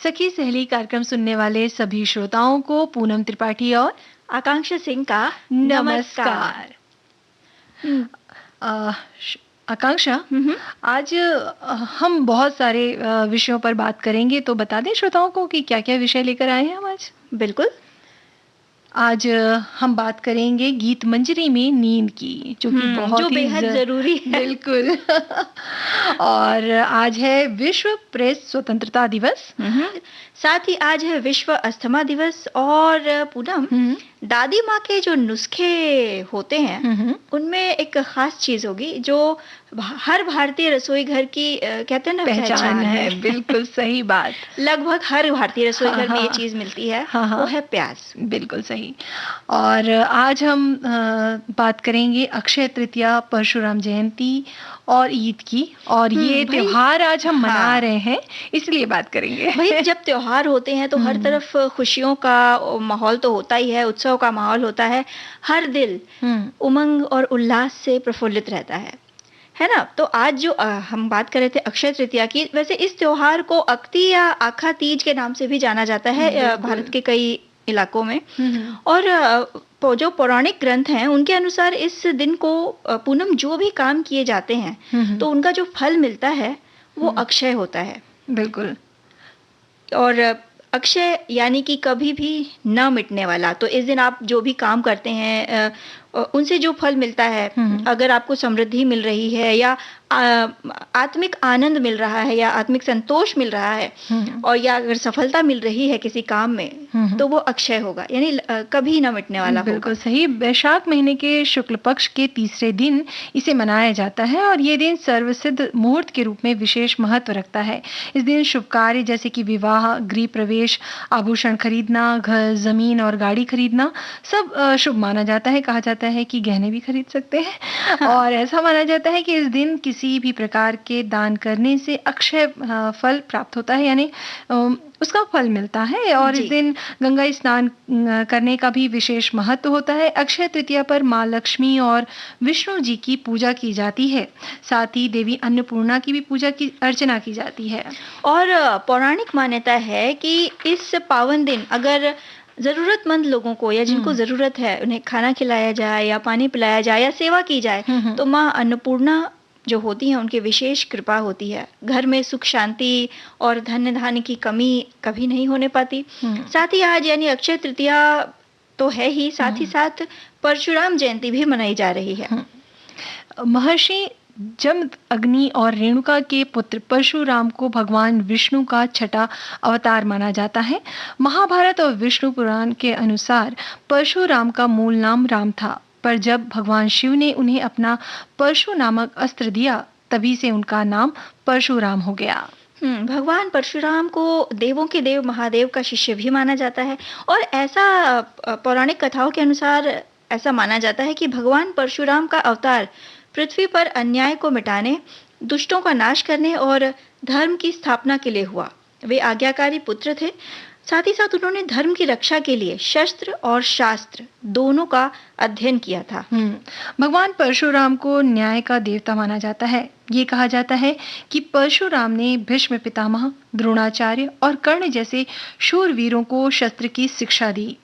सखी सहेली कार्यक्रम सुनने वाले सभी श्रोताओं को पूनम त्रिपाठी और आकांक्षा सिंह का नमस्कार। नमस्कार। अ, आकांक्षा, हम्म, आज हम बहुत सारे विषयों पर बात करेंगे, तो बता दें श्रोताओं को कि क्या-क्या विषय लेकर आए हैं हम आज। बिल्कुल। आज हम बात करेंगे गीत मंजरी में नींद की, जो कि जो बहुत ही बेहद जरूरी है। बिल्कुल। और आज है विश्व प्रेस स्वतंत्रता दिवस। साथ ही आज है विश्व अस्थमा दिवस। और पूनम, दादी माँ के जो नुस्खे होते हैं उनमें एक खास चीज होगी जो हर भारतीय रसोई घर की कहते हैं ना पहचान है। बिल्कुल सही बात। लगभग हर भारतीय रसोई घर में ये हाँ, चीज मिलती है। हाँ, वो है प्याज। बिल्कुल सही। और आज हम बात करेंगे अक्षय तृतीया, परशुराम जयंती और ईद की। और ये त्योहार आज हम मना रहे हैं, इसलिए बात करेंगे। भाई, जब त्योहार होते हैं तो हर तरफ खुशियों का माहौल तो होता ही है, उत्सव का माहौल होता है। हर दिल उमंग और उल्लास से प्रफुल्लित रहता है ना। तो आज जो हम बात कर रहे थे अक्षय तृतीया की, वैसे इस त्योहार को अक्ति या आखा तीज के नाम से भी जाना जाता है भारत के कई इलाकों में। और जो पौराणिक ग्रंथ हैं उनके अनुसार इस दिन को पूनम जो भी काम किए जाते हैं तो उनका जो फल मिलता है वो अक्षय होता है। बिल्कुल। और अक्षय यानी कि कभी भी न मिटने वाला। तो इस दिन आप जो भी काम करते हैं उनसे जो फल मिलता है, अगर आपको समृद्धि मिल रही है या आत्मिक आनंद मिल रहा है या आत्मिक संतोष मिल रहा है, और या अगर सफलता मिल रही है किसी काम में, तो वो अक्षय होगा, यानी कभी न मिटने वाला होगा। बिल्कुल सही। वैशाख महीने के शुक्ल पक्ष के तीसरे दिन इसे मनाया जाता है और ये दिन सर्वसिद्ध मुहूर्त के रूप में विशेष महत्व रखता है। इस दिन शुभ कार्य जैसे कि विवाह, गृह प्रवेश, आभूषण खरीदना, घर, जमीन और गाड़ी खरीदना सब शुभ माना जाता है। कहा जाता है कि गहने भी खरीद सकते हैं। और ऐसा माना जाता है कि इस दिन किसी भी प्रकार के दान करने से अक्षय फल प्राप्त होता है, यानी उसका फल मिलता है। और इस दिन गंगा स्नान करने का भी विशेष महत्व होता है। अक्षय तृतीया पर माँ लक्ष्मी और विष्णु जी की पूजा की जाती है। साथ ही देवी अन्नपूर्णा की भी पूजा की अर्चना की जाती है। और पौराणिक मान्यता है कि इस पावन दिन अगर जरूरतमंद लोगों को या जिनको जरूरत है उन्हें खाना खिलाया जाए या पानी पिलाया जाए या सेवा की जाए, तो माँ अन्नपूर्णा जो होती है उनकी विशेष कृपा होती है। घर में सुख शांति और धन धान्य की कमी कभी नहीं होने पाती। साथ ही आज यानी अक्षय तृतीया तो है ही, साथ ही साथ परशुराम जयंती भी मनाई जा रही है। महर्षि जम, अग्नि और रेणुका के पुत्र परशुराम को भगवान विष्णु का छठा अवतार माना जाता है। महाभारत और विष्णु पुराण के अनुसार परशुराम का मूल नाम राम था, पर जब भगवान शिव ने उन्हें अपना परशु नामक अस्त्र दिया, तभी से उनका नाम परशुराम हो गया। भगवान परशुराम को देवों के देव महादेव का शिष्य भी माना जाता है। और ऐसा पौराणिक कथाओं के अनुसार ऐसा माना जाता है कि भगवान परशुराम का अवतार पृथ्वी पर अन्याय को मिटाने, दुष्टों का नाश करने और धर्म की स्थापना के लिए हुआ। वे आज्ञाकारी पुत्र थे। साथ ही साथ उन्होंने धर्म की रक्षा के लिए शस्त्र और शास्त्र दोनों का अध्ययन किया था। भगवान परशुराम को न्याय का देवता माना जाता है। ये कहा जाता है कि परशुराम ने भीष्म पितामह, द्रोणाचार्य और कर्ण जैसे शूरवीरों को शस्त्र की शिक्षा दी।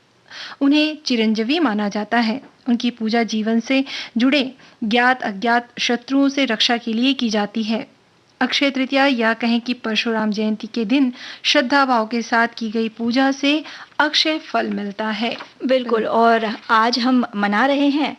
उन्हें चिरंजीवी माना जाता है। उनकी पूजा जीवन से जुड़े ज्ञात अज्ञात शत्रुओं से रक्षा के लिए की जाती है। अक्षय तृतीया या कहें कि परशुराम जयंती के दिन श्रद्धा भाव के साथ की गई पूजा से अक्षय फल मिलता है। बिल्कुल। और आज हम मना रहे हैं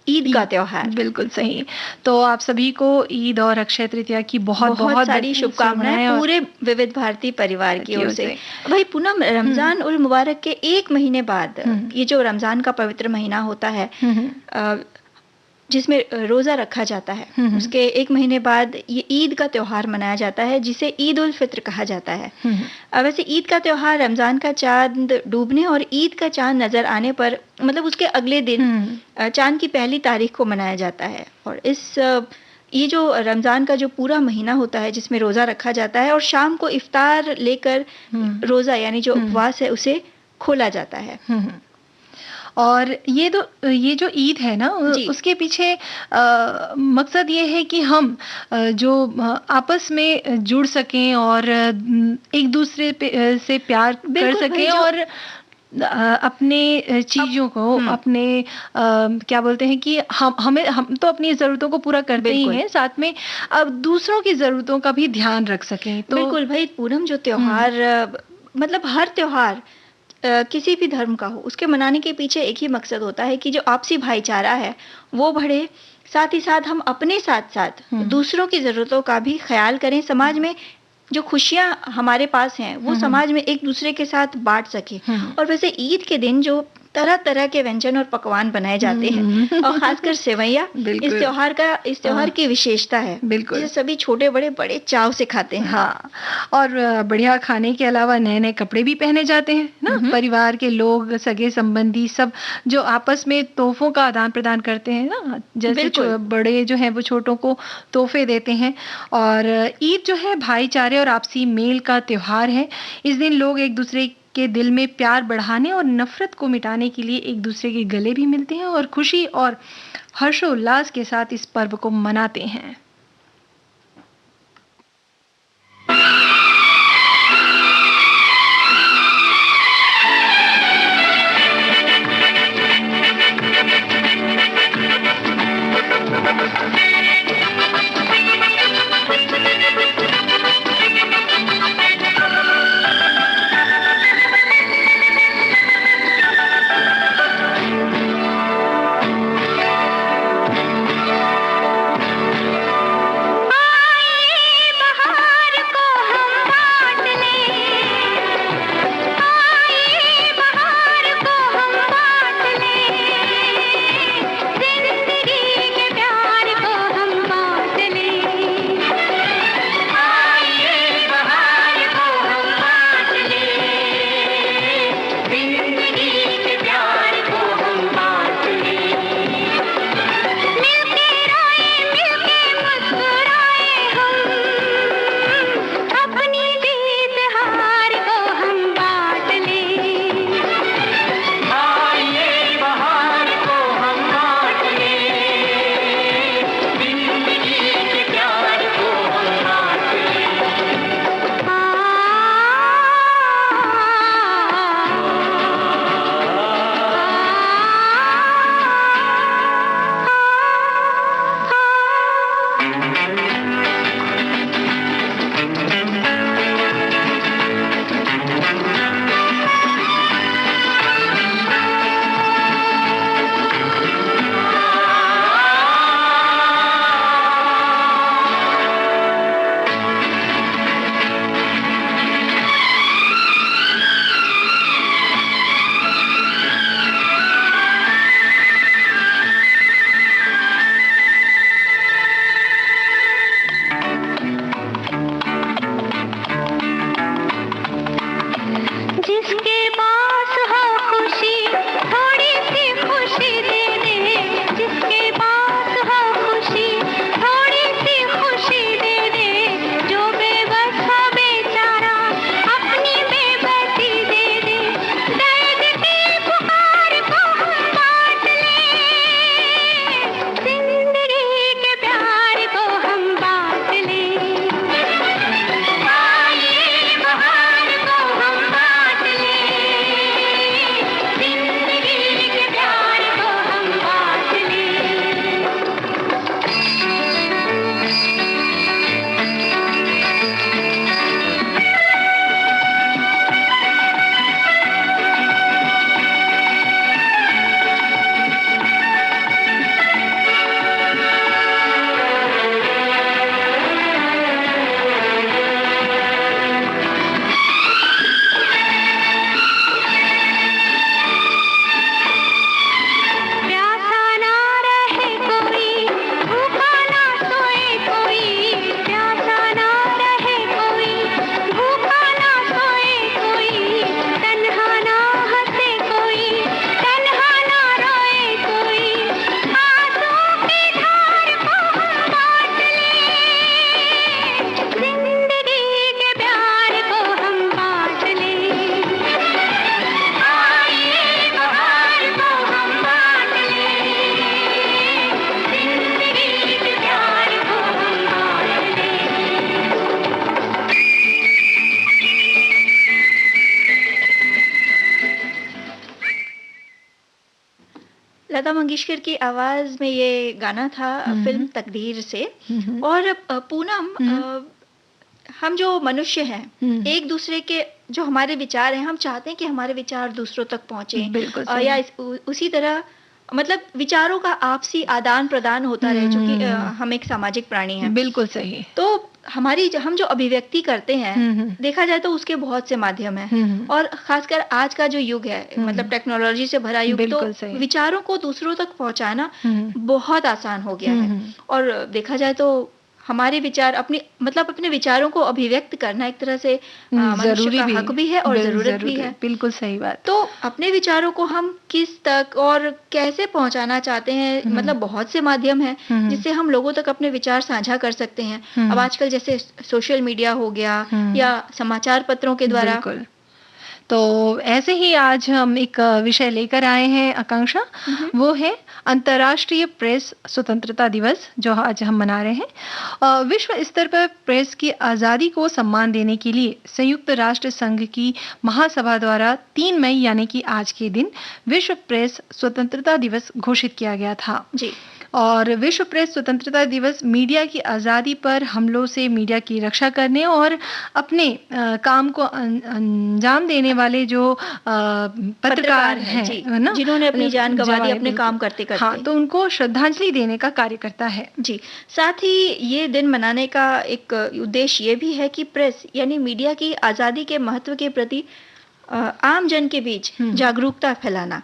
ईद का त्योहार। बिल्कुल सही। तो आप सभी को ईद और अक्षय तृतीया की बहुत सारी शुभकामनाएं पूरे विविध भारती परिवार की ओर से। भाई पूनम, रमजान उल मुबारक के एक महीने बाद ये जो रमजान का पवित्र महीना होता है जिसमें रोजा रखा जाता है, उसके एक महीने बाद ये ईद का त्योहार मनाया जाता है, जिसे ईद उल फित्र कहा जाता है। वैसे ईद का त्योहार रमजान का चांद डूबने और ईद का चांद नजर आने पर, मतलब उसके अगले दिन चांद की पहली तारीख को मनाया जाता है। और ये जो रमजान का जो पूरा महीना होता है जिसमें रोजा रखा जाता है और शाम को इफ्तार लेकर रोजा यानी जो उपवास है उसे खोला जाता है। और ये जो ईद है ना, जी। उसके पीछे मकसद ये है कि हम जो आपस में जुड़ सकें और एक दूसरे से प्यार कर बिल्कुल भाई सकें, जो और अपने अब चीज़ों को हुँ, अपने क्या बोलते हैं कि हम तो अपनी ज़रूरतों को पूरा करते ही बिल्कुल। हैं, साथ में अब दूसरों की ज़रूरतों का भी ध्यान रख सकें। तो बिल्कुल भाई, पूनम जो हुँ, त्योहार मतलब हर त्योहार किसी भी धर्म का हो, उसके मनाने के पीछे एक ही मकसद होता है कि जो आपसी भाईचारा है, वो बढ़े। साथ ही साथ हम अपने साथ-साथ हुँ, दूसरों की ज़रूरतों का भी ख़्याल करें। समाज में जो खुशियाँ हमारे पास हैं, वो हुँ, हुँ, समाज में एक-दूसरे के साथ बाँट सकें। हुँ, और वैसे ईद के दिन जो तरह-तरह के व्यंजन और पकवान बनाए जाते हैं हुँ, और ख़ासकर सेवइयाँ, बिल्कुल। इस त्योहार की विशेषता है, जिसे बिल्कुल। सभी छोटे-बड़े बड़े चाव से खाते हैं। हाँ, और बढ़िया खाने के अलावा नए-नए कपड़े भी पहने जाते हैं हुँ, ना? हुँ। परिवार के लोग, सगे-संबंधी सब जो आपस में तोहफ़ों का आदान-प्रदान करते हैं ना, जैसे बिल्कुल। बड़े जो हैं वो छोटों को तोहफ़े देते हैं। और ईद जो है भाईचारे और आपसी मेल का त्योहार है। इस दिन लोग एक-दूसरे के दिल में प्यार बढ़ाने और नफ़रत को मिटाने के लिए एक-दूसरे के गले भी मिलते हैं और खुशी और हर्षोल्लास के साथ इस पर्व को मनाते हैं। लता मंगेशकर की आवाज में ये गाना था फिल्म तकदीर से। और पूनम, हम जो मनुष्य हैं, एक दूसरे के जो हमारे विचार हैं, हम चाहते हैं कि हमारे विचार दूसरों तक पहुंचे, बिल्कुल या उसी तरह मतलब विचारों का आपसी आदान प्रदान होता रहे, क्योंकि हम एक सामाजिक प्राणी हैं। बिल्कुल सही। तो हम जो अभिव्यक्ति करते हैं, देखा जाए तो उसके बहुत से माध्यम हैं, और खासकर आज का जो युग है, मतलब टेक्नोलॉजी से भरा युग, तो विचारों को दूसरों तक पहुंचाना बहुत आसान हो गया है। और देखा जाए तो हमारे विचार अपने विचारों को अभिव्यक्त करना एक तरह से मनुष्य का हक भी है और जरूरत भी है। बिल्कुल सही बात। तो अपने विचारों को हम किस तक और कैसे पहुंचाना चाहते हैं, मतलब बहुत से माध्यम हैं जिससे हम लोगों तक अपने विचार साझा कर सकते हैं। अब आजकल जैसे सोशल मीडिया हो गया या समाचार पत्रों के द्वारा। तो ऐसे ही आज हम एक विषय लेकर आए हैं आकांक्षा, वो है अंतर्राष्ट्रीय प्रेस स्वतंत्रता दिवस, जो आज हम मना रहे हैं। विश्व स्तर पर प्रेस की आज़ादी को सम्मान देने के लिए संयुक्त राष्ट्र संघ की महासभा द्वारा 3 मई यानी कि आज के दिन विश्व प्रेस स्वतंत्रता दिवस घोषित किया गया था जी। और विश्व प्रेस स्वतंत्रता दिवस मीडिया की आज़ादी पर हमलों से मीडिया की रक्षा करने और अपने काम को अंजाम देने वाले जो पत्रकार हैं ना, जिन्होंने अपनी जान गंवा दी अपने काम करते करते, हाँ, तो उनको श्रद्धांजलि देने का कार्य करता है। जी। साथ ही ये दिन मनाने का एक उद्देश्य ये भी है कि प्रेस यानी मीडिया की आज़ादी के महत्व के प्रति आम जन के बीच जागरूकता फैलाना,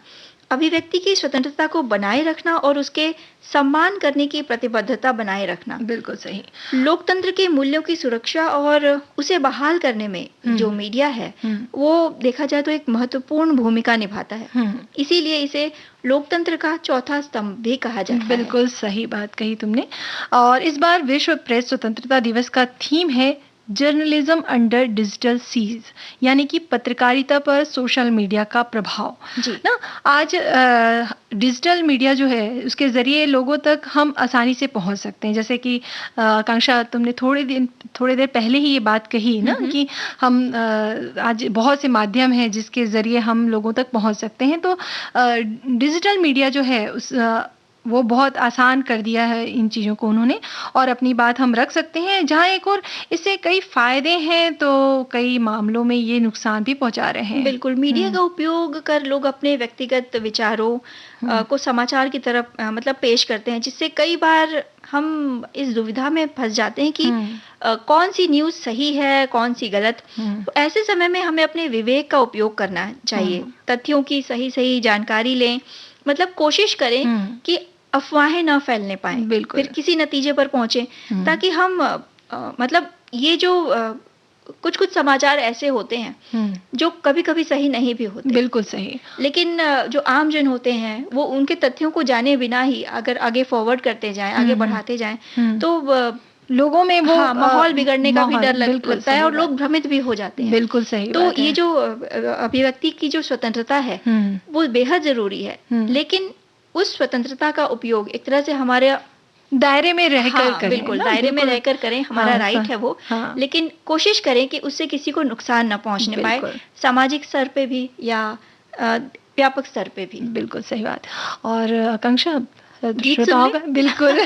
अभिव्यक्ति की स्वतंत्रता को बनाए रखना और उसके सम्मान करने की प्रतिबद्धता बनाए रखना। बिल्कुल सही। लोकतंत्र के मूल्यों की सुरक्षा और उसे बहाल करने में जो मीडिया है, वो देखा जाए तो एक महत्वपूर्ण भूमिका निभाता है। इसीलिए इसे लोकतंत्र का चौथा स्तंभ भी कहा जाता है। बिल्कुल सही बात कही तुमने। और इस बार विश्व प्रेस स्वतंत्रता दिवस का थीम है जर्नलिज्म अंडर डिजिटल सीज, यानी कि पत्रकारिता पर सोशल मीडिया का प्रभाव ना। आज डिजिटल मीडिया जो है उसके जरिए लोगों तक हम आसानी से पहुंच सकते हैं। जैसे कि आकांक्षा, तुमने थोड़ी देर पहले ही ये बात कही ना कि हम आज बहुत से माध्यम हैं जिसके जरिए हम लोगों तक पहुंच सकते हैं। तो डिजिटल मीडिया जो है वो बहुत आसान कर दिया है इन चीज़ों को उन्होंने, और अपनी बात हम रख सकते हैं। जहाँ एक और इससे कई फायदे हैं तो कई मामलों में ये नुकसान भी पहुंचा रहे हैं। बिल्कुल, मीडिया का उपयोग कर लोग अपने व्यक्तिगत विचारों को समाचार की तरफ मतलब पेश करते हैं, जिससे कई बार हम इस दुविधा में फंस जाते हैं कि कौन सी न्यूज़ सही है, कौन सी गलत। तो ऐसे समय में हमें अपने विवेक का उपयोग करना चाहिए, तथ्यों की सही जानकारी लें, मतलब कोशिश करें कि अफवाहें ना फैलने पाएं, फिर किसी नतीजे पर पहुंचे, ताकि हम मतलब ये जो कुछ समाचार ऐसे होते हैं जो कभी-कभी सही नहीं भी होते। बिल्कुल सही। लेकिन जो आम जन होते हैं वो उनके तथ्यों को जाने बिना ही अगर आगे फॉरवर्ड करते जाएं, आगे बढ़ाते जाएं, तो लोगों में वो माहौल बिगड़ने का भी डर लगता है और लोग भ्रमित भी हो जाते हैं। बिल्कुल सही। तो ये जो अभिव्यक्ति की जो स्वतंत्रता है वो बेहद जरूरी है, लेकिन उस स्वतंत्रता का उपयोग एक तरह से हमारे दायरे में रहकर करें। बिल्कुल, दायरे में रहकर करें, हमारा राइट है वो। लेकिन कोशिश करें कि उससे किसी को नुकसान न पहुंचने पाए, सामाजिक स्तर पे भी या व्यापक स्तर पे भी। बिल्कुल सही बात। और आकांक्षा, श्रोताओं का बिल्कुल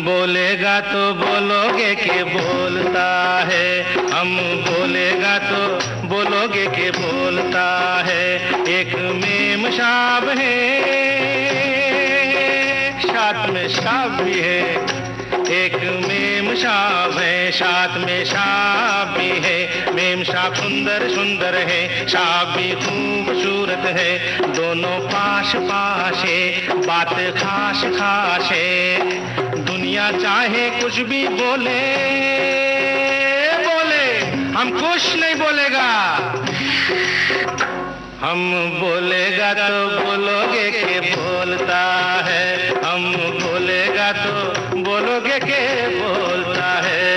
बोलेगा तो बोलोगे के बोलता है, हम बोलेगा तो बोलोगे के बोलता है। एक मेम शाब है, साथ में शाब भी है। एक मेम शाब है, साथ में शाब भी है। मेम शाब सुंदर सुंदर है, शाब भी खूबसूरत है। दोनों पास पास है, बात खास खास है। दुनिया चाहे कुछ भी बोले, हम कुछ नहीं बोलेगा। हम बोलेगा तो बोलोगे के बोलता है, हम बोलेगा तो बोलोगे के बोलता है।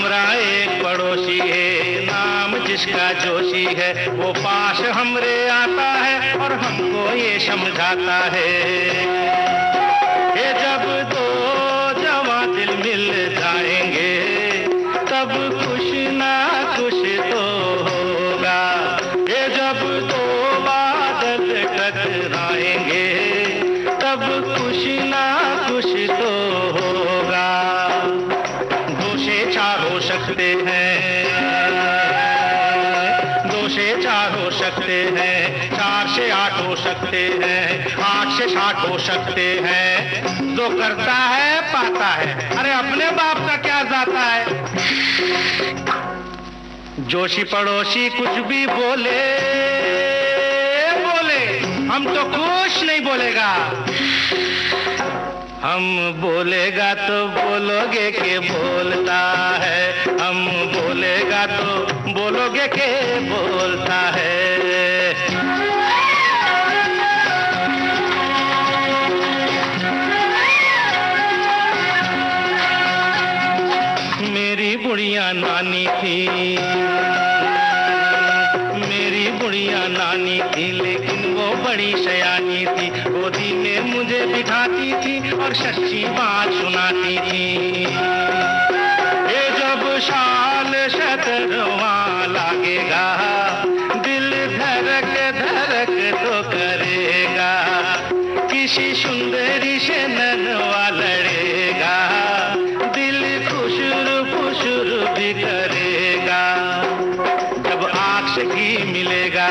हमरा एक पड़ोसी है, नाम जिसका जोशी है, वो पास हमरे आता है और हमको ये समझाता है, ये जब दो जवां दिल मिल जाएंगे तब कुछ ना कुछ तो होगा, ये जब दो बादल टकराएंगे तब कुछ ना कुछ तो होगा। दो से चार हो सकते हैं, दो से चार हो सकते हैं, 4 से 8 हो सकते हैं, 8 से 60 हो सकते हैं, जो करता है पाता है, अरे अपने बाप का क्या जाता है। जोशी पड़ोसी कुछ भी बोले बोले, हम तो कुछ नहीं बोलेगा, हम बोलेगा तो बोलोगे के बोलता है, हम बोलेगा तो बोलोगे के बोलता है। मेरी बुढ़िया नानी थी, मेरी बुढ़िया नानी थी, लेकिन वो बड़ी सयानी थी, गोदी में मुझे बिठाती थी और सच्ची बात सुनाती थी, ये जब साल 17वां लागेगा दिल धड़क धड़क तो करेगा, किसी सुंदरी से ननवा लड़ेगा, दिल खुशरू खुशरू भी करेगा, जब आँख से घी मिलेगा,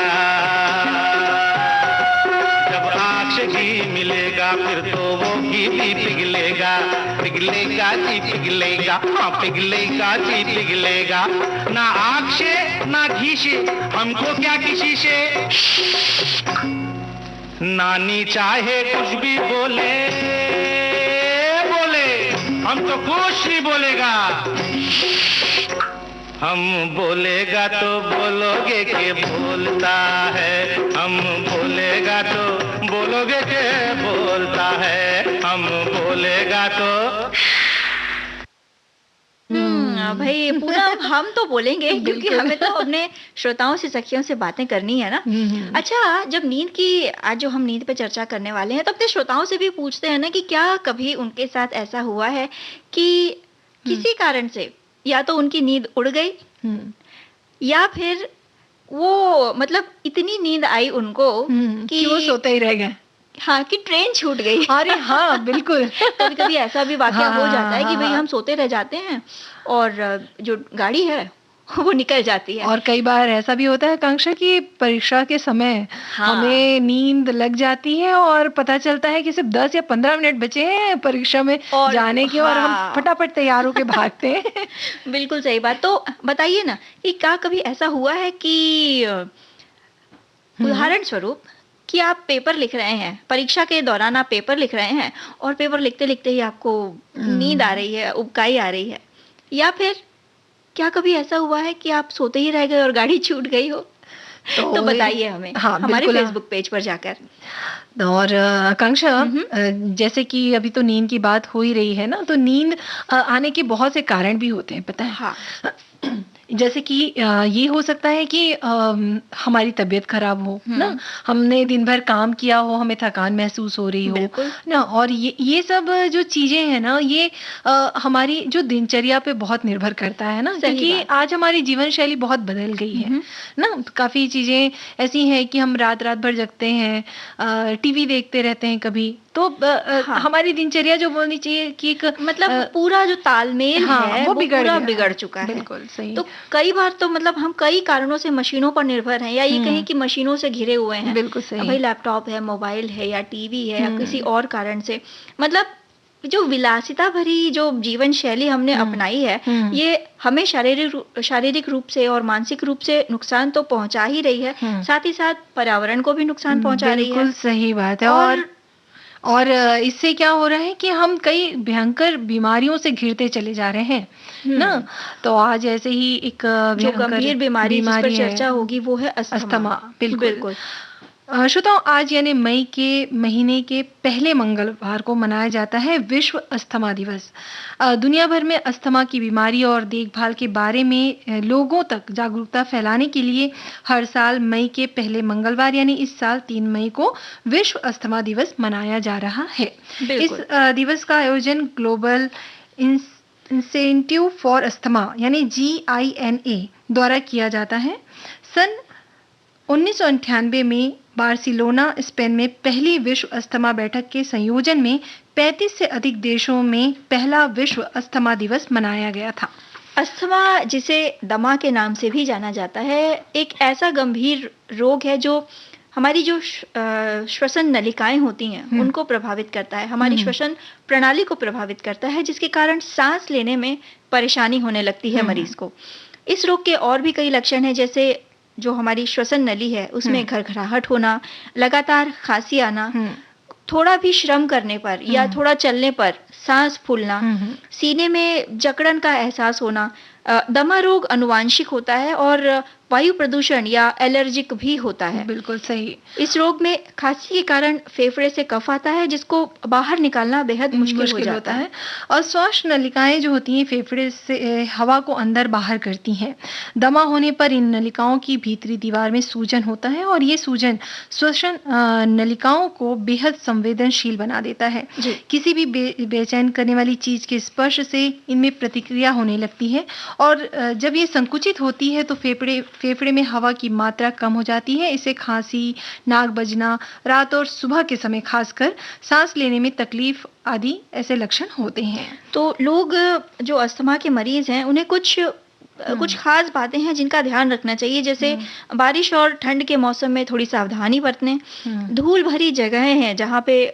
जब आँख से घी मिलेगा फिर तो वो घी भी पिघलेगा, पिघलेगा जी पिघलेगा, हाँ पिघलेगा जी पिघलेगा, ना आँख से ना घी से, हमको क्या किसी से। नानी चाहे कुछ भी बोले बोले, हम तो कुछ नहीं बोलेगा, हम बोलेगा तो बोलोगे के बोलता है, हम बोलेगा तो बोलोगे के बोलता है, हम बोलेगा तो। भाई पूरा हम तो बोलेंगे क्योंकि हमें तो अपने श्रोताओं से सखियों से बातें करनी है ना। अच्छा, जब नींद की आज जो हम नींद पे चर्चा करने वाले हैं तो अपने श्रोताओं से भी पूछते हैं ना कि क्या कभी उनके साथ ऐसा हुआ है कि किसी कारण से या तो उनकी नींद उड़ गई या फिर वो मतलब इतनी नींद आई उनको कि वो सोते ही रह गए। हाँ, कि ट्रेन छूट गई। अरे हाँ बिल्कुल। कभी कभी ऐसा भी वाकया हो जाता है कि भाई हम सोते रह जाते हैं और जो गाड़ी है वो निकल जाती है। और कई बार ऐसा भी होता है आकांक्षा कि परीक्षा के समय हमें नींद लग जाती है और पता चलता है कि सिर्फ 10 या 15 मिनट बचे हैं परीक्षा में जाने के और हम फटाफट तैयार होके भागते हैं। बिल्कुल सही बात। तो बताइए ना कि क्या कभी ऐसा हुआ है कि उदाहरण स्वरूप कि आप पेपर लिख रहे हैं, परीक्षा के दौरान आप पेपर लिख रहे हैं और पेपर लिखते लिखते ही आपको नींद आ रही है, उबकाई आ रही है, या फिर क्या कभी ऐसा हुआ है कि आप सोते ही रह गए और गाड़ी छूट गई हो? तो बताइए हमें हमारे फेसबुक पेज पर जाकर। और आकांक्षा, जैसे कि अभी तो नींद की बात हो ही रही है ना, तो नींद आने के बहुत से कारण भी होते हैं, पता है। हाँ। जैसे कि ये हो सकता है कि हमारी तबीयत खराब हो ना, हमने दिन भर काम किया हो, हमें थकान महसूस हो रही हो ना, और ये सब जो चीजें हैं ना, ये हमारी जो दिनचर्या पे बहुत निर्भर करता है ना, क्योंकि आज हमारी जीवन शैली बहुत बदल गई है ना। काफी चीजें ऐसी हैं कि हम रात रात भर जगते हैं, टीवी देखते रहते हैं कभी, तो हमारी दिनचर्या जो बोलनी चाहिए कि एक मतलब पूरा जो तालमेल है वो बिगड़ चुका है। बिल्कुल सही। तो कई बार तो मतलब हम कई कारणों से मशीनों पर निर्भर हैं, या ये कहें कि मशीनों से घिरे हुए हैं। बिल्कुल सही। भाई लैपटॉप है, मोबाइल है, या टीवी है, या किसी और कारण से मतलब जो विलासिता भरी जो जीवन शैली हमने अपनाई है, ये हमें शारीरिक रूप से और मानसिक रूप से नुकसान तो पहुंचा ही रही है, साथ ही साथ पर्यावरण को भी नुकसान पहुंचा रही है। बिल्कुल सही बात है। और इससे क्या हो रहा है कि हम कई भयंकर बीमारियों से घिरते चले जा रहे हैं ना। तो आज ऐसे ही एक जो गंभीर बीमारी जिस पर चर्चा होगी वो है अस्थमा। बिल्कुल। श्रोताओं, आज यानी मई के महीने के पहले मंगलवार को मनाया जाता है विश्व अस्थमा दिवस। दुनिया भर में अस्थमा की बीमारी और देखभाल के बारे में लोगों तक जागरूकता फैलाने के लिए हर साल मई के पहले मंगलवार यानी इस साल 3 मई को विश्व अस्थमा दिवस मनाया जा रहा है। इस दिवस का आयोजन ग्लोबल इंसेंटिव फॉर अस्थमा यानी GINA द्वारा किया जाता है। सन 1998 में बार्सिलोना, स्पेन में पहली विश्व अस्थमा बैठक के संयोजन में 35 से अधिक देशों में पहला विश्व अस्थमा दिवस मनाया गया था। अस्थमा, जिसे दमा के नाम से भी जाना जाता है, एक ऐसा गंभीर रोग है जो हमारी जो श्वसन नलिकाएं होती हैं उनको प्रभावित करता है, हमारी श्वसन प्रणाली को प्रभावित करता है, जिसके कारण सांस लेने में परेशानी होने लगती है मरीज को। इस रोग के और भी कई लक्षण हैं, जैसे जो हमारी श्वसन नली है उसमें घरघराहट होना, लगातार खांसी आना, थोड़ा भी श्रम करने पर या थोड़ा चलने पर सांस फूलना, सीने में जकड़न का एहसास होना। दमा रोग अनुवांशिक होता है और वायु प्रदूषण या एलर्जिक भी होता है। बिल्कुल सही। इस रोग में खांसी के कारण फेफड़े से कफ आता है, जिसको बाहर निकालना बेहद मुश्किल हो जाता है। और श्वास नलिकाएं जो होती हैं फेफड़े से हवा को अंदर बाहर करती हैं। दमा होने पर इन नलिकाओं की भीतरी दीवार में सूजन होता है और ये सूजन श्वसन नलिकाओं को बेहद संवेदनशील बना देता है। किसी भी बेचैन करने वाली चीज के स्पर्श से इनमें प्रतिक्रिया होने लगती है और जब ये संकुचित होती है तो फेफड़े में हवा की मात्रा कम हो जाती है। इसे खांसी, नाक बजना, रात और सुबह के समय खासकर सांस लेने में तकलीफ आदि ऐसे लक्षण होते हैं। तो लोग जो अस्थमा के मरीज हैं उन्हें कुछ खास बातें हैं जिनका ध्यान रखना चाहिए, जैसे बारिश और ठंड के मौसम में थोड़ी सावधानी बरतें। धूल भरी जगहें हैं जहाँ पे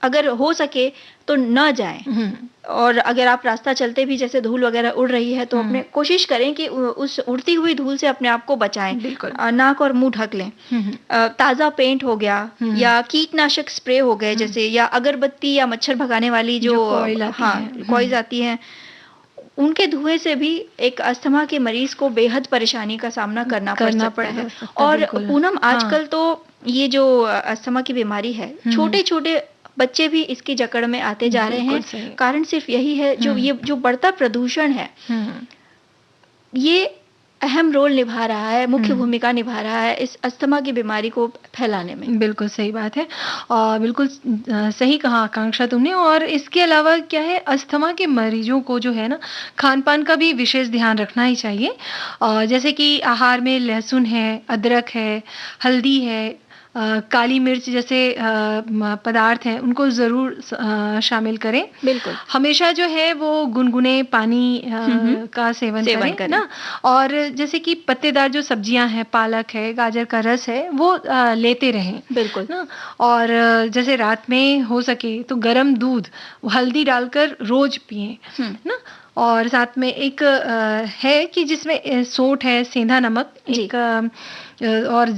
अगर हो सके तो न जाएं, और अगर आप रास्ता चलते भी जैसे धूल वगैरह उड़ रही है तो अपने कोशिश करें कि उस उड़ती हुई धूल से अपने आप को बचाएं। नाक और मुंह ढक लें। ताज़ा पेंट हो गया या कीटनाशक स्प्रे हो गए जैसे, या अगरबत्ती या मच्छर भगाने वाली जो कॉइल्स आती हैं, उनके धुएं से भी एक अस्थमा के मरीज को बेहद परेशानी का सामना करना पड़ सकता है। और पूनम, आजकल तो ये जो अस्थमा की बीमारी है, छोटे छोटे बच्चे भी इसकी जकड़ में आते जा रहे हैं। कारण सिर्फ यही है, जो बढ़ता प्रदूषण है, ये अहम रोल निभा रहा है, मुख्य भूमिका निभा रहा है इस अस्थमा की बीमारी को फैलाने में। बिल्कुल सही बात है और बिल्कुल सही कहा आकांक्षा तुमने। और इसके अलावा क्या है, अस्थमा के मरीजों को जो है ना, खान पान का भी विशेष ध्यान रखना ही चाहिए। जैसे कि आहार में लहसुन है, अदरक है, हल्दी है, काली मिर्च जैसे पदार्थ हैं उनको ज़रूर शामिल करें। बिल्कुल। हमेशा जो है वो गुनगुने पानी का सेवन करें ना। और जैसे कि पत्तेदार जो सब्जियां हैं, पालक है, गाजर का रस है, वो लेते रहें। बिल्कुल ना। और जैसे रात में हो सके तो गर्म दूध हल्दी डालकर रोज पिएं ना। और साथ में एक है कि जिसमें सोंठ है, सेंधा नमक, एक और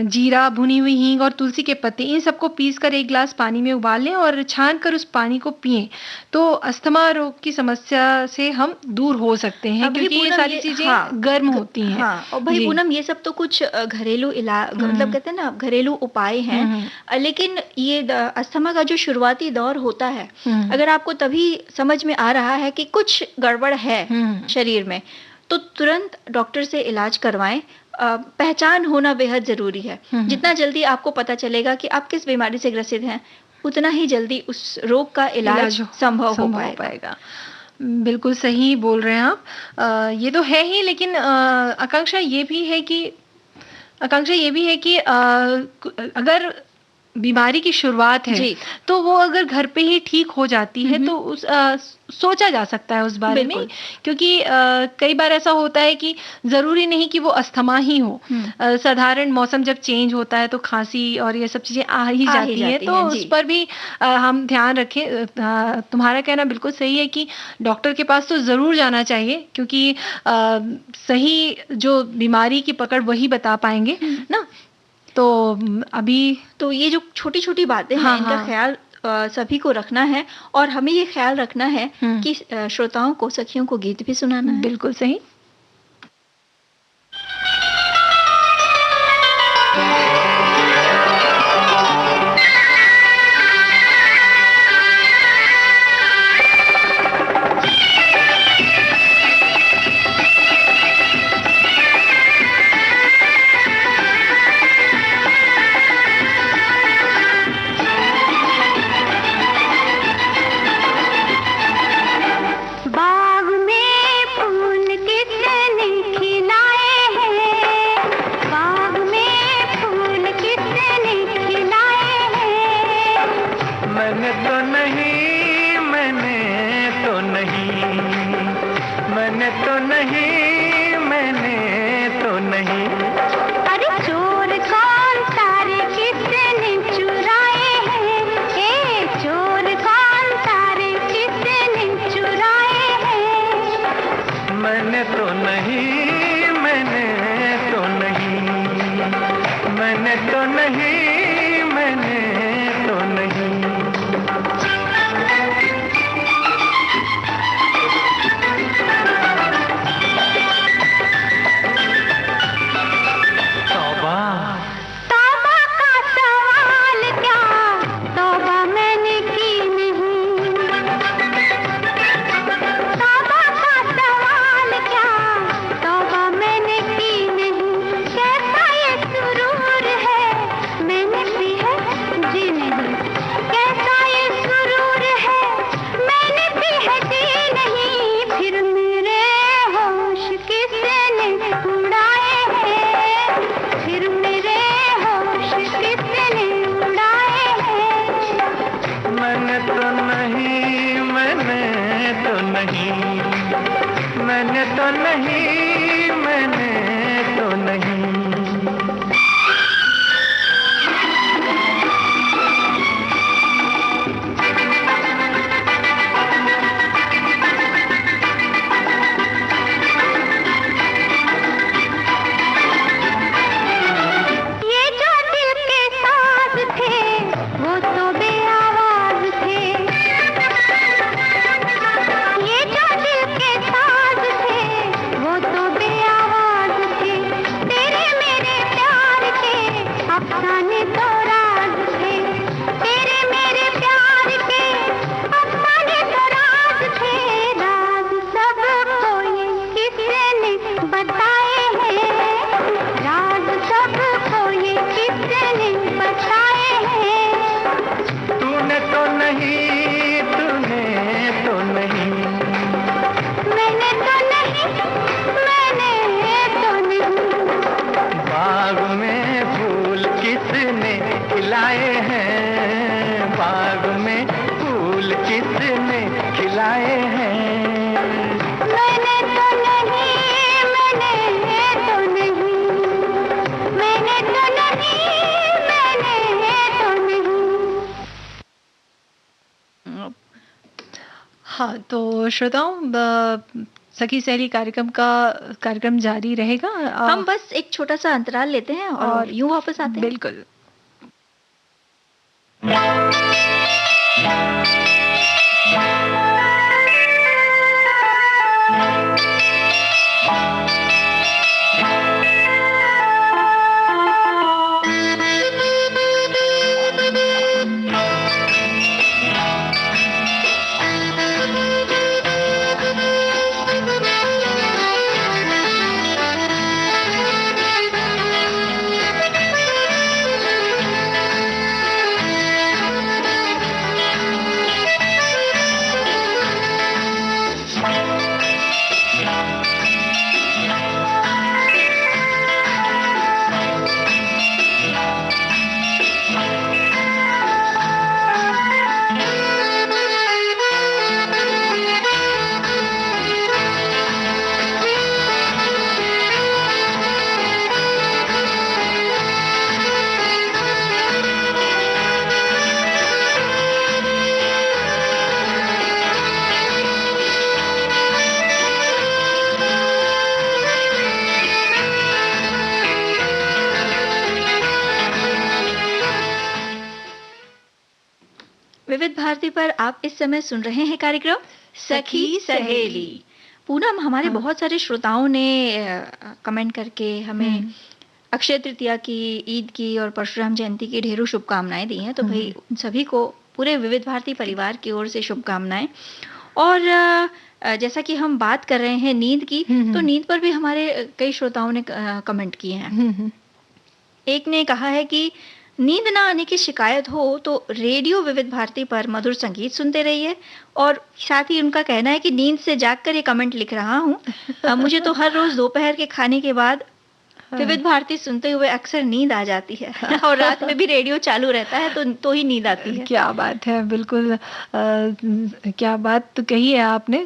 जीरा, भुनी हुई हींग और तुलसी के पत्ते, इन सबको पीसकर एक गिलास पानी में उबाल लें और छान कर उस पानी को पिएं तो अस्थमा रोग की समस्या से हम दूर हो सकते हैं, क्योंकि ये सारी चीजें गर्म होती हैं। और भाई पूनम, ये सब तो कुछ घरेलू इलाज, मतलब कहते हैं ना घरेलू उपाय हैं, लेकिन ये अस्थमा का जो शुरुआती दौर होता है, अगर आपको तभी समझ में आ रहा है कि कुछ गड़बड़ है शरीर में, तो तुरंत डॉक्टर से इलाज करवाएं। पहचान होना बेहद जरूरी है। जितना जल्दी आपको पता चलेगा कि आप किस बीमारी से ग्रसित हैं, उतना ही जल्दी उस रोग का इलाज संभव हो पाएगा। बिल्कुल सही बोल रहे हैं आप। ये तो है ही, लेकिन आकांक्षा ये भी है कि अगर बीमारी की शुरुआत है तो वो अगर घर पे ही ठीक हो जाती है तो सोचा जा सकता है उस बारे में, क्योंकि कई बार ऐसा होता है कि जरूरी नहीं कि वो अस्थमा ही हो। साधारण मौसम जब चेंज होता है तो खांसी और ये सब चीजें आ ही जाती है, तो उस पर भी हम ध्यान रखें। तुम्हारा कहना बिल्कुल सही है कि डॉक्टर के पास तो जरूर जाना चाहिए, क्योंकि सही जो बीमारी की पकड़ वही बता पाएंगे ना। तो अभी तो ये जो छोटी छोटी बातें हैं, इनका ख्याल सभी को रखना है, और हमें ये ख्याल रखना है कि श्रोताओं को, सखियों को गीत भी सुनाना है। बिल्कुल सही। नहीं, मैंने तो नहीं, मैंने तो नहीं, मैंने तो नहीं। मैंने तो नहीं, मैंने तो नहीं। हाँ, तो श्रोताओं, सखी सहेली कार्यक्रम जारी रहेगा। हम बस एक छोटा सा अंतराल लेते हैं और यूं वापस आते हैं। बिल्कुल। विविध भारती पर आप इस समय सुन रहे हैं कार्यक्रम सखी सहेली। पूनम, हमारे बहुत सारे श्रोताओं ने कमेंट करके हमें अक्षय तृतीया की, ईद की और परशुराम जयंती की ढेरों शुभकामनाएं दी हैं। तो भाई उन सभी को पूरे विविध भारती परिवार की ओर से शुभकामनाएं। और जैसा कि हम बात कर रहे हैं नींद की, तो नींद पर भी हमारे कई श्रोताओं ने कमेंट किए हैं। एक ने कहा है कि नींद ना आने की शिकायत हो तो रेडियो विविध भारती पर मधुर संगीत सुनते रहिए। और साथ ही उनका कहना है कि नींद से जागकर ये कमेंट लिख रहा हूँ, मुझे तो हर रोज दोपहर के खाने के बाद विविध भारती सुनते हुए अक्सर नींद आ जाती है और रात में भी रेडियो चालू रहता है तो ही नींद आती है। क्या बात है, बिल्कुल क्या बात तो कही है आपने,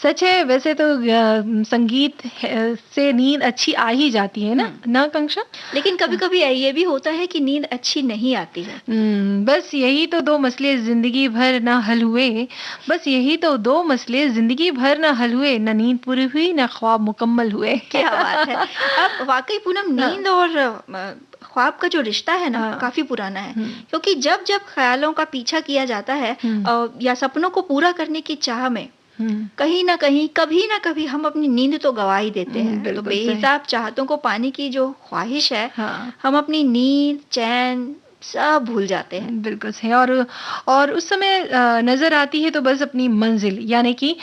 सच है। वैसे तो संगीत से नींद अच्छी आ ही जाती है ना आकांक्षा? लेकिन कभी-कभी ये भी होता है कि नींद अच्छी नहीं आती है। बस यही तो दो मसले जिंदगी भर ना हल हुए, बस यही तो दो मसले जिंदगी भर ना हल हुए, ना नींद पूरी हुई ना ख्वाब मुकम्मल हुए। क्या बात है। अब वाकई पूनम, नींद और ख्वाब का जो रिश्ता है ना, काफी पुराना है। क्योंकि जब जब ख्यालों का पीछा किया जाता है या सपनों को पूरा करने की चाह में कहीं ना कहीं कभी ना कभी हम अपनी नींद तो गवा ही देते हैं। तो बेहिसाब चाहतों को पाने की जो ख्वाहिश है, हम अपनी नींद, चैन सब भूल जाते हैं। बिल्कुल सही। और उस समय नजर आती है तो बस अपनी मंजिल, यानी कि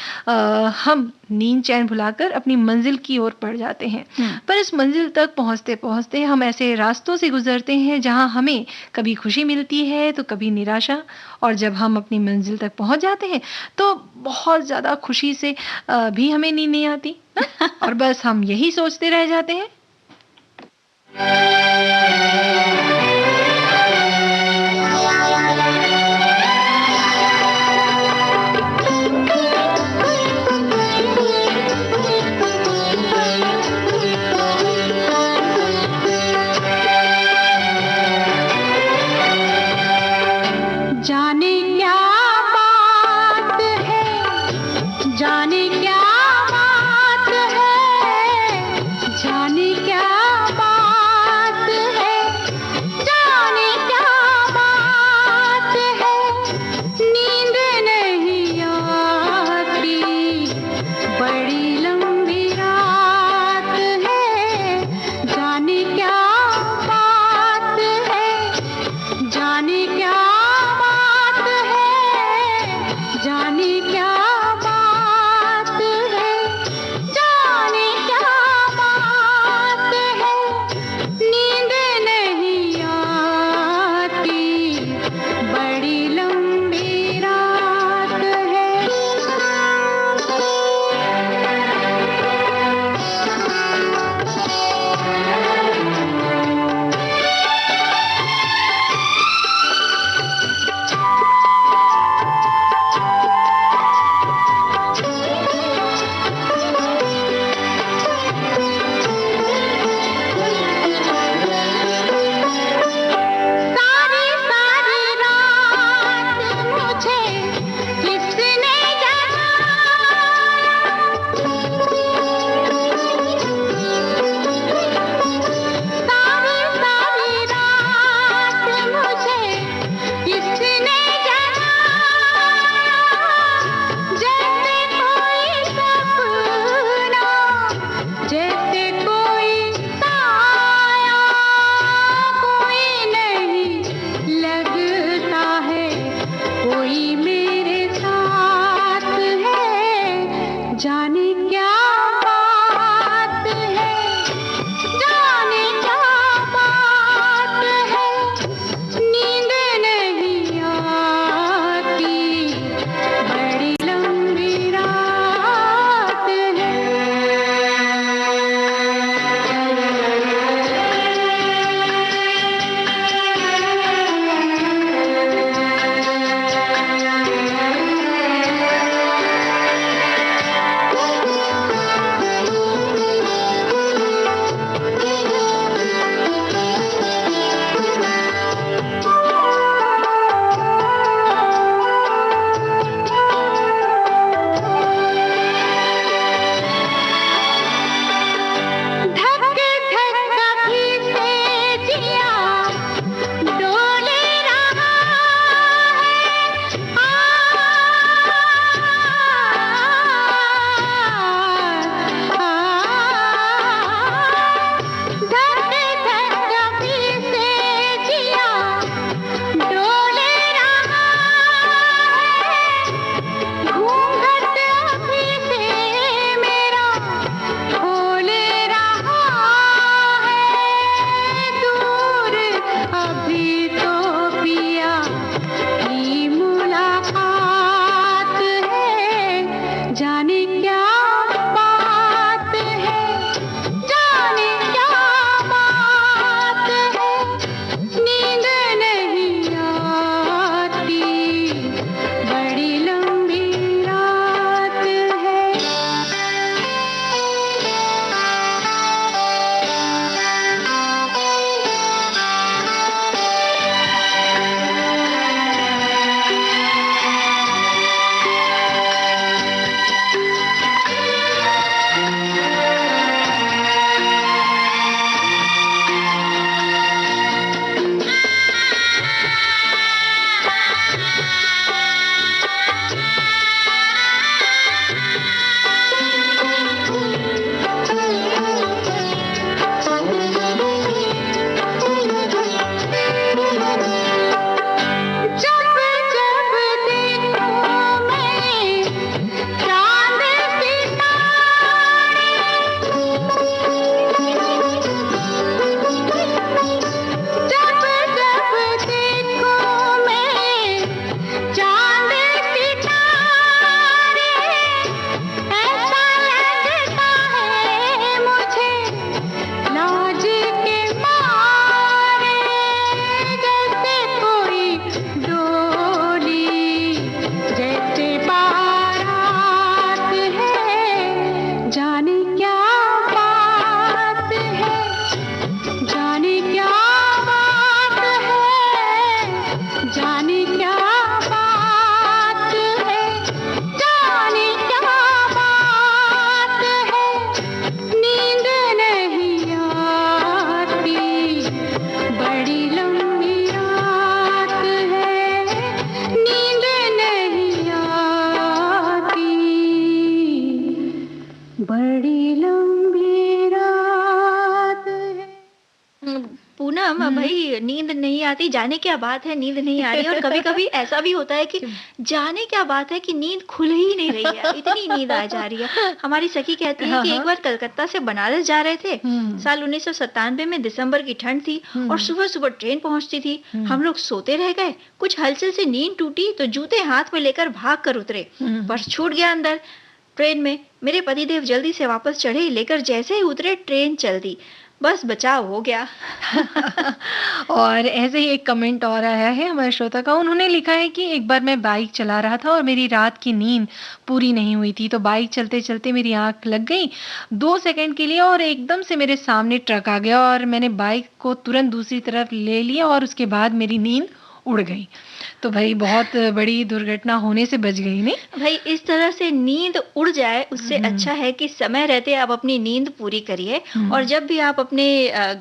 हम नींद चैन भुलाकर अपनी मंजिल की ओर बढ़ जाते हैं। पर इस मंजिल तक पहुंचते पहुंचते हम ऐसे रास्तों से गुजरते हैं जहां हमें कभी खुशी मिलती है तो कभी निराशा, और जब हम अपनी मंजिल तक पहुंच जाते हैं तो बहुत ज्यादा खुशी से भी हमें नींद नहीं आती ना? और बस हम यही सोचते रह जाते हैं। जाने क्या बात है, जाने क्या बात है, जाने पूनम, भाई नींद नहीं आती, जाने क्या बात है नींद नहीं आ रही। और कभी-कभी ऐसा भी होता है कि जाने क्या बात है कि नींद खुल ही नहीं रही है, इतनी नींद आ जा रही है। हमारी सखी कहती है कि एक बार कलकत्ता से बनारस जा रहे थे, साल 1997 में, दिसंबर की ठंड थी और सुबह-सुबह ट्रेन पहुंचती थी। हम लोग सोते रह गए, कुछ हलचल से नींद टूटी तो जूते हाथ में लेकर भाग कर उतरे, पर्स छूट गया अंदर ट्रेन में। मेरे पतिदेव जल्दी से वापस चढ़े, लेकर जैसे ही उतरे ट्रेन चल दी, बस बचाव हो गया। और ऐसे ही एक कमेंट और आया है हमारे श्रोता का। उन्होंने लिखा है कि एक बार मैं बाइक चला रहा था और मेरी रात की नींद पूरी नहीं हुई थी, तो बाइक चलते चलते मेरी आंख लग गई 2 सेकंड के लिए और एकदम से मेरे सामने ट्रक आ गया और मैंने बाइक को तुरंत दूसरी तरफ ले लिया और उसके बाद मेरी नींद उड़ गई। तो भाई बहुत बड़ी दुर्घटना होने से बच गई, नहीं? भाई इस तरह से नींद उड़ जाए उससे अच्छा है कि समय रहते आप अपनी नींद पूरी करिए। और जब भी आप अपने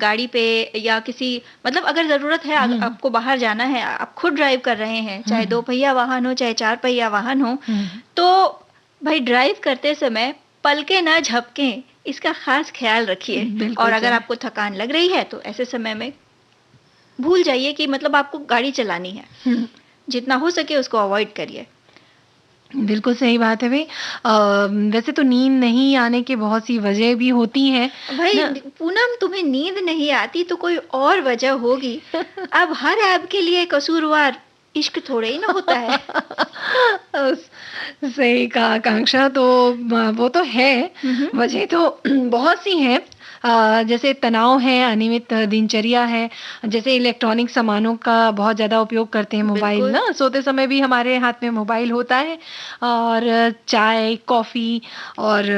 गाड़ी पे या किसी, मतलब अगर जरूरत है आपको बाहर जाना है, आप खुद ड्राइव कर रहे हैं, चाहे 2 पहिया वाहन हो चाहे 4 पहिया वाहन हो, तो भाई ड्राइव करते समय पलके ना झपकें, इसका खास ख्याल रखिए। और अगर आपको थकान लग रही है तो ऐसे समय में भूल जाइए कि मतलब आपको गाड़ी चलानी है, जितना हो सके उसको अवॉइड करिए। बिल्कुल सही बात है भाई। वैसे तो नींद नहीं आने के बहुत सी वजह भी होती हैं भाई। पूनम, तुम्हें नींद नहीं आती तो कोई और वजह होगी। अब हर ऐप के लिए कसूरवार इश्क थोड़े ही ना होता है। सही कहा आकांक्षा, तो वो तो है, वजह तो बहुत सी हैं। जैसे तनाव है, अनियमित दिनचर्या है, जैसे इलेक्ट्रॉनिक सामानों का बहुत ज़्यादा उपयोग करते हैं, मोबाइल ना, सोते समय भी हमारे हाथ में मोबाइल होता है, और चाय, कॉफ़ी और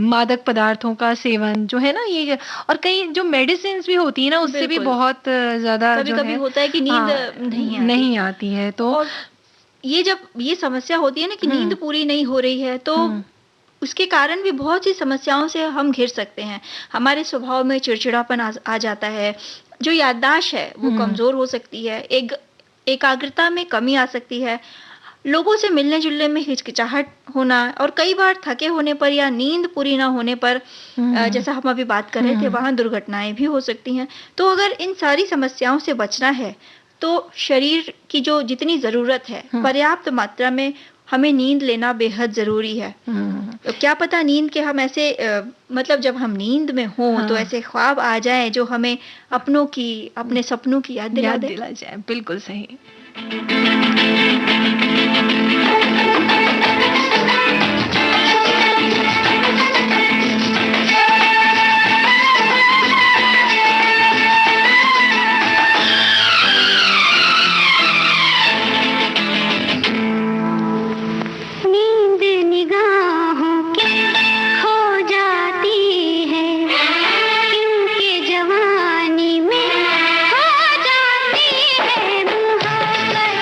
मादक पदार्थों का सेवन जो है ना, ये, और कई जो मेडिसिन भी होती है ना, उससे भी बहुत ज़्यादा कभी-कभी होता है कि नींद नहीं आती है। तो ये जब ये समस्या होती है ना कि नींद पूरी नहीं हो रही है, तो उसके कारण भी बहुत सी समस्याओं से हम घिर सकते हैं। हमारे स्वभाव में चिड़चिड़ापन आ जाता है, जो याददाश्त है वो कमजोर हो सकती है, एकाग्रता में कमी आ सकती है, लोगों से मिलने जुलने में हिचकिचाहट होना, और कई बार थके होने पर या नींद पूरी ना होने पर, जैसा हम अभी बात कर रहे थे, वहां दुर्घटनाएं भी हो सकती हैं। तो अगर इन सारी समस्याओं से बचना है तो शरीर की जो जितनी जरूरत है, पर्याप्त मात्रा में हमें नींद लेना बेहद जरूरी है। तो क्या पता नींद के हम ऐसे मतलब जब हम नींद में हों तो ऐसे ख्वाब आ जाएं जो हमें अपनों की, अपने सपनों की याद दिला जाए। बिल्कुल सही। जवानी में हो जाती है मुहब्बत।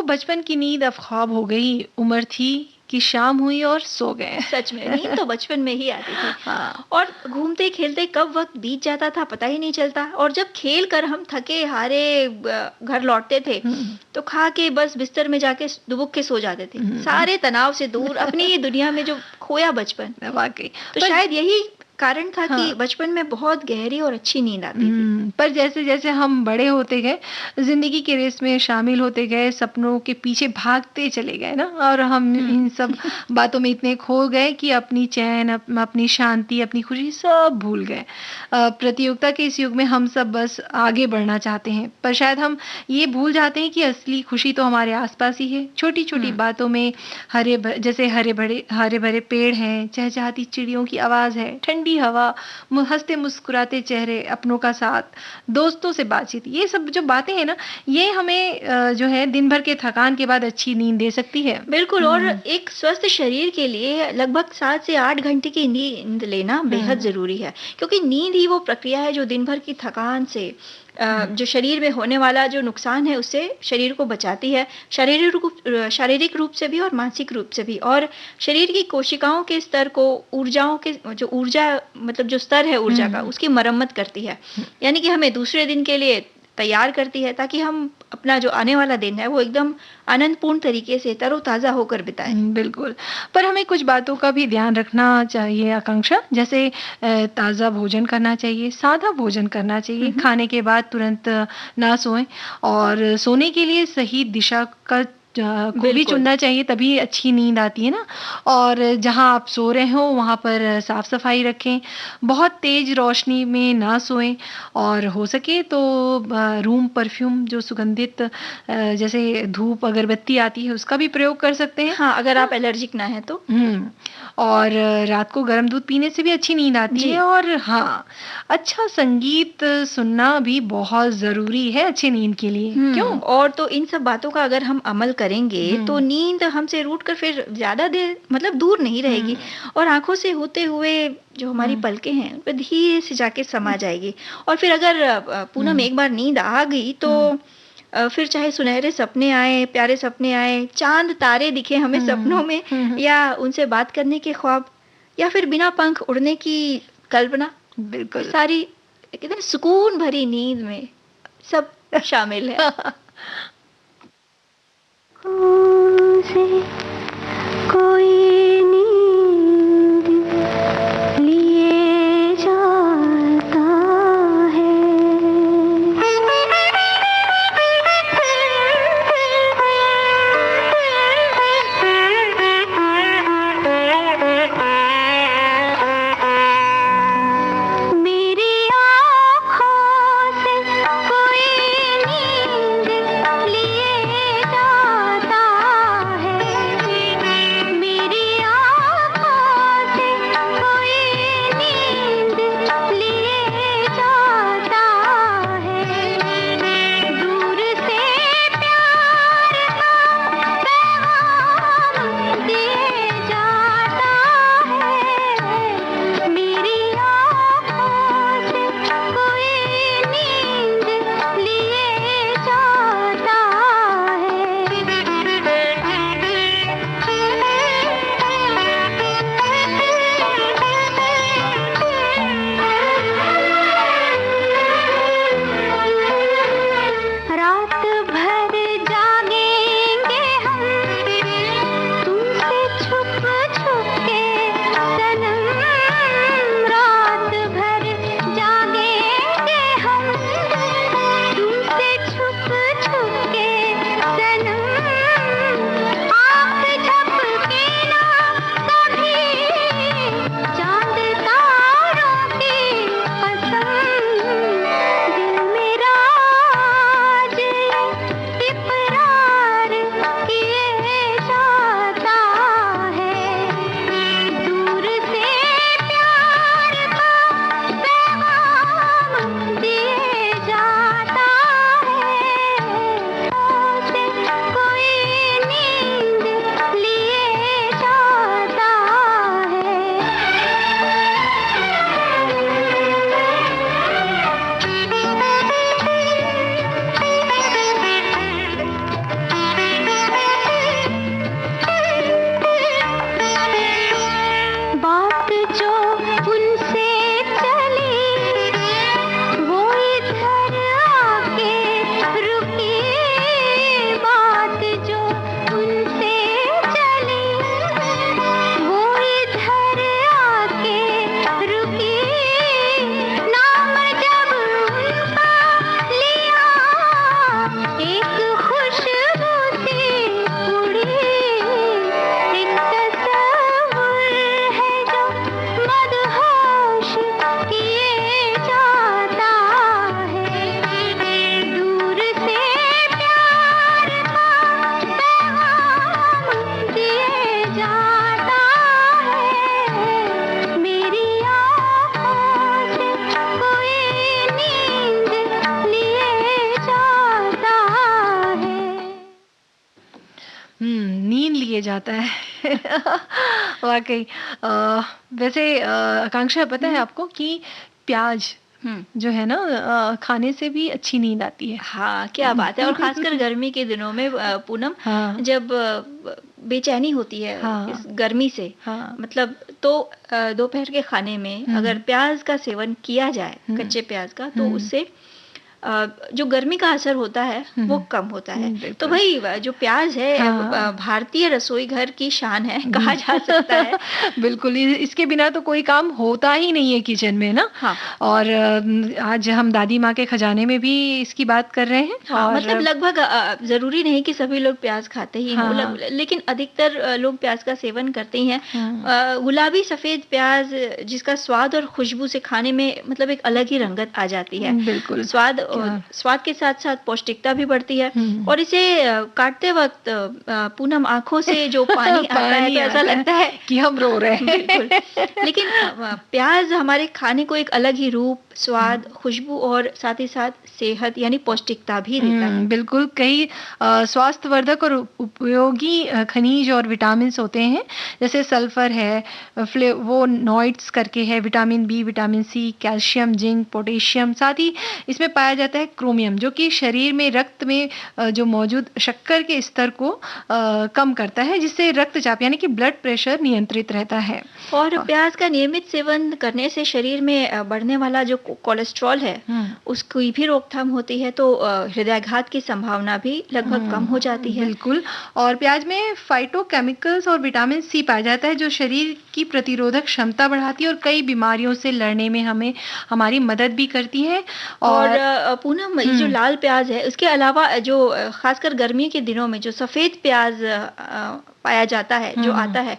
बचपन की नींद अब ख्वाब हो गई, उम्र थी कि शाम हुई और सो गए। सच में नींद तो बचपन में ही आती थी। हाँ। और घूमते खेलते कब वक्त बीत जाता था पता ही नहीं चलता। और जब खेल कर हम थके हारे घर लौटते थे तो खा के बस बिस्तर में जाके दुबक के सो जाते थे, सारे तनाव से दूर, अपनी ये दुनिया में जो खोया बचपन। वाकई तो शायद यही कारण था हाँ। कि बचपन में बहुत गहरी और अच्छी नींद आती थी। पर जैसे जैसे हम बड़े होते गए, जिंदगी के रेस में शामिल होते गए, सपनों के पीछे भागते चले गए ना, और हम इन सब बातों में इतने खो गए कि अपनी चैन, अपनी शांति, अपनी खुशी सब भूल गए। प्रतियोगिता के इस युग में हम सब बस आगे बढ़ना चाहते हैं, पर शायद हम ये भूल जाते हैं कि असली खुशी तो हमारे आसपास ही है, छोटी छोटी बातों में। जैसे हरे भरे पेड़ हैं, चहचहाती चिड़ियों की आवाज है, ठंडी हवा, हंसते मुस्कुराते चेहरे, अपनों का साथ, दोस्तों से बातचीत, ये सब जो बातें हैं ना, ये हमें जो है दिन भर के थकान के बाद अच्छी नींद दे सकती है। बिल्कुल। और एक स्वस्थ शरीर के लिए लगभग 7 से 8 घंटे की नींद लेना बेहद जरूरी है, क्योंकि नींद ही वो प्रक्रिया है जो दिन भर की थकान से, जो शरीर में होने वाला जो नुकसान है उससे शरीर को बचाती है, शारीरिक रूप से भी और मानसिक रूप से भी। और शरीर की कोशिकाओं के स्तर को, ऊर्जाओं के जो ऊर्जा मतलब जो स्तर है ऊर्जा का, उसकी मरम्मत करती है, यानी कि हमें दूसरे दिन के लिए तैयार करती है, ताकि हम अपना जो आने वाला दिन है वो एकदम आनंदपूर्ण तरीके से तरोताजा होकर बिताएं। बिल्कुल। पर हमें कुछ बातों का भी ध्यान रखना चाहिए आकांक्षा, जैसे ताज़ा भोजन करना चाहिए, सादा भोजन करना चाहिए, खाने के बाद तुरंत ना सोएं, और सोने के लिए सही दिशा का को भी चुनना चाहिए, तभी अच्छी नींद आती है ना। और जहाँ आप सो रहे हो वहाँ पर साफ सफाई रखें, बहुत तेज रोशनी में ना सोएं, और हो सके तो रूम परफ्यूम जो सुगंधित जैसे धूप अगरबत्ती आती है उसका भी प्रयोग कर सकते हैं। हाँ, अगर आप एलर्जिक ना है तो। और रात को गर्म दूध पीने से भी अच्छी नींद आती है। और हाँ, अच्छा संगीत सुनना भी बहुत जरूरी है अच्छी नींद के लिए। क्यों? और तो इन सब बातों का अगर हम अमल करेंगे तो नींद हमसे रूठकर फिर ज्यादा देर मतलब दूर नहीं रहेगी, और आंखों से होते हुए जो हमारी पलकें हैं उन पर धीरे से जाके समा जाएगी। और फिर अगर पूनम एक बार नींद आ गई तो फिर चाहे सुनहरे सपने आए, प्यारे सपने आए, चांद तारे दिखे हमें सपनों में, या उनसे बात करने के ख्वाब, या फिर बिना पंख उड़ने की कल्पना, बिल्कुल सारी एकदम सुकून भरी नींद में सब शामिल है। कोई नींद लिए जाता है। मेरी आँखों से कोई नींद लिए जाता है। मेरी जाता है। वाकई। वैसे आकांक्षा, पता है आपको कि प्याज जो है ना, खाने से भी अच्छी नींद आती है। हाँ, क्या बात है। और खासकर गर्मी के दिनों में पूनम, हाँ, जब बेचैनी होती है हाँ, इस गर्मी से, हाँ, मतलब तो दोपहर के खाने में अगर प्याज का सेवन किया जाए, कच्चे प्याज का, तो उससे जो गर्मी का असर होता है वो कम होता है। तो भाई जो प्याज है, हाँ, भारतीय रसोई घर की शान है, कहा जा सकता है। बिल्कुल, इसके बिना तो कोई काम होता ही नहीं है किचन में ना। हाँ। और आज हम दादी माँ के खजाने में भी इसकी बात कर रहे हैं। हाँ, और मतलब लगभग जरूरी नहीं कि सभी लोग प्याज खाते ही हों, हाँ, लेकिन अधिकतर लोग प्याज का सेवन करते ही हैं। गुलाबी सफेद प्याज, जिसका स्वाद और खुशबू से खाने में मतलब एक अलग ही रंगत आ जाती है। बिल्कुल। स्वाद के साथ साथ पौष्टिकता भी बढ़ती है। और इसे काटते वक्त पूनम आंखों से जो पानी आता है, तो ऐसा लगता है कि हम रो रहे हैं। बिल्कुल। लेकिन प्याज हमारे खाने को एक अलग ही रूप, स्वाद, खुशबू और साथ ही साथ सेहत यानी पौष्टिकता भी देता है। बिल्कुल। कई स्वास्थ्यवर्धक और उपयोगी खनिज और विटामिन होते हैं, जैसे सल्फर है, फ्लेवोनॉइड्स करके है, vitamin B, vitamin C, calcium, zinc, potassium. साथ ही इसमें पाया जाता है क्रोमियम, जो कि शरीर में रक्त में जो मौजूद शक्कर के स्तर को कम करता है, जिससे रक्तचाप यानी कि ब्लड प्रेशर नियंत्रित रहता है। और प्याज का नियमित सेवन करने से शरीर में बढ़ने वाला जो कोलेस्ट्रॉल है, उसकी भी रोकथाम होती है, तो हृदयाघात की संभावना भी लगभग कम हो जाती है। बिल्कुल। और प्याज में फाइटोकेमिकल्स और विटामिन सी पाया जाता है, जो शरीर की प्रतिरोधक क्षमता बढ़ाती है और कई बीमारियों से लड़ने में हमारी मदद भी करती है। और पूनम, ये जो लाल प्याज है, उसके अलावा जो खासकर गर्मी के दिनों में जो सफेद प्याज पाया जाता है, जो आता है,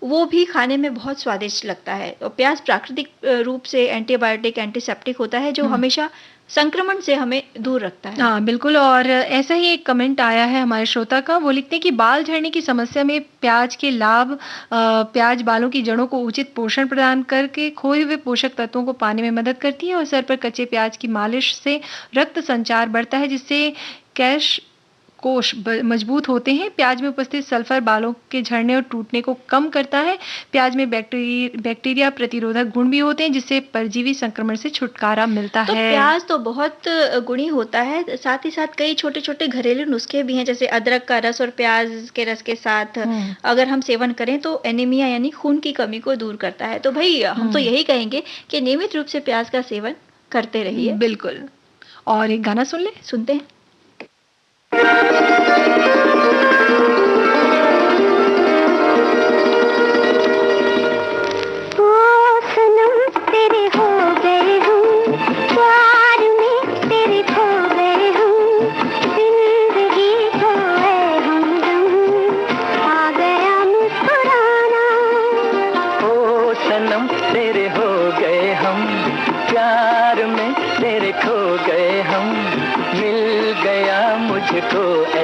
वो भी खाने में बहुत स्वादिष्ट लगता है। और प्याज प्राकृतिक रूप से एंटीबायोटिक, एंटीसेप्टिक होता है, जो हमेशा संक्रमण से हमें दूर रखता है। हाँ, बिल्कुल। और ऐसा ही एक कमेंट आया है हमारे श्रोता का। वो लिखते हैं कि बाल झड़ने की समस्या में प्याज के लाभ, प्याज बालों की जड़ों को उचित पोषण प्रदान करके खोए हुए पोषक तत्वों को पाने में मदद करती है, और सर पर कच्चे प्याज की मालिश से रक्त संचार बढ़ता है, जिससे कैश कोश मजबूत होते हैं। प्याज में उपस्थित सल्फर बालों के झड़ने और टूटने को कम करता है। प्याज में बैक्टीरिया प्रतिरोधक गुण भी होते हैं, जिससे परजीवी संक्रमण से छुटकारा मिलता तो है। प्याज तो बहुत गुणी होता है, साथ ही साथ कई छोटे छोटे घरेलू नुस्खे भी हैं, जैसे अदरक का रस और प्याज के रस के साथ अगर हम सेवन करें तो एनीमिया यानी खून की कमी को दूर करता है। तो भाई हम तो यही कहेंगे कि नियमित रूप से प्याज का सेवन करते रहिए। बिल्कुल। और एक गाना सुनते हैं।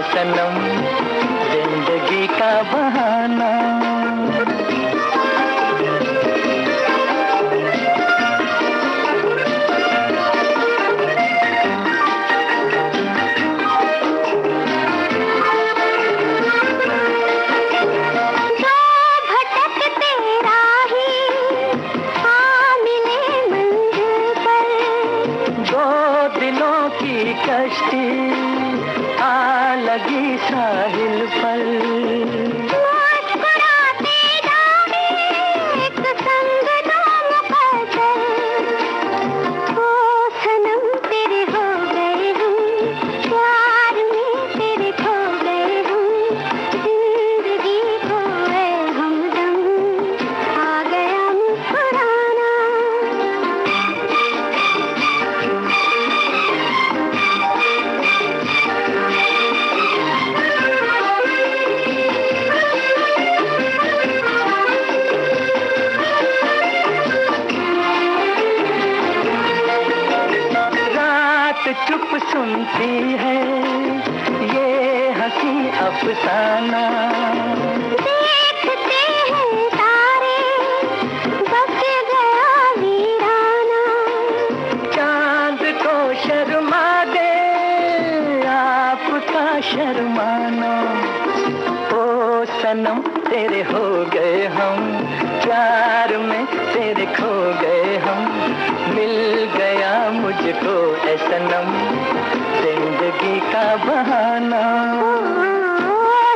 सनम जिंदगी का बहाना, कश्ती आ लगी साहिल पर, मुस्कुराते जाए एक संग दो मुकद्दर, ओ सनम तेरे हो गए हम, प्यार में तेरे खो गए हम, जिंदगी खोए हमदम, आ गया मुस्कुराना। चुप सुनती है ये हंसी अफसाना, देखते हैं तारे बस गया वीराना, चांद को शर्मा दे आपका शर्माना, ओ सनम तेरे हो गए हम, प्यार में तेरे खो गए हम, मिल गया मुझको ऐ सनम जिंदगी का बहाना।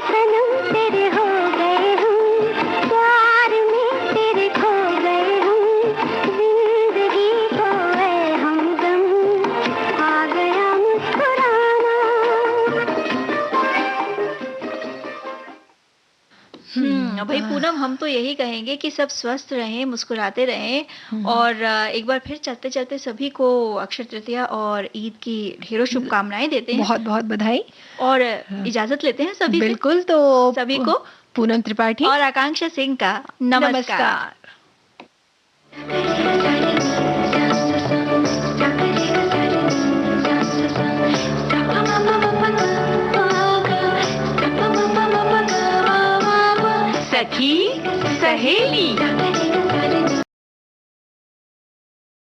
सनम तेरे हो गए हम, प्यार में तेरे खो गए हम, जिंदगी को है हमदम, आ गया मुस्कुराना। भाई पूनम, हम तो यही कहेंगे कि सब स्वस्थ रहें, मुस्कुराते रहें और एक बार फिर चलते चलते सभी को अक्षय तृतीया और ईद की ढेरों शुभकामनाएं देते हैं बहुत बहुत बधाई और इजाजत लेते हैं सभी से। बिल्कुल। तो सभी को पूनम त्रिपाठी और आकांक्षा सिंह का नमस्कार। सखी सहेली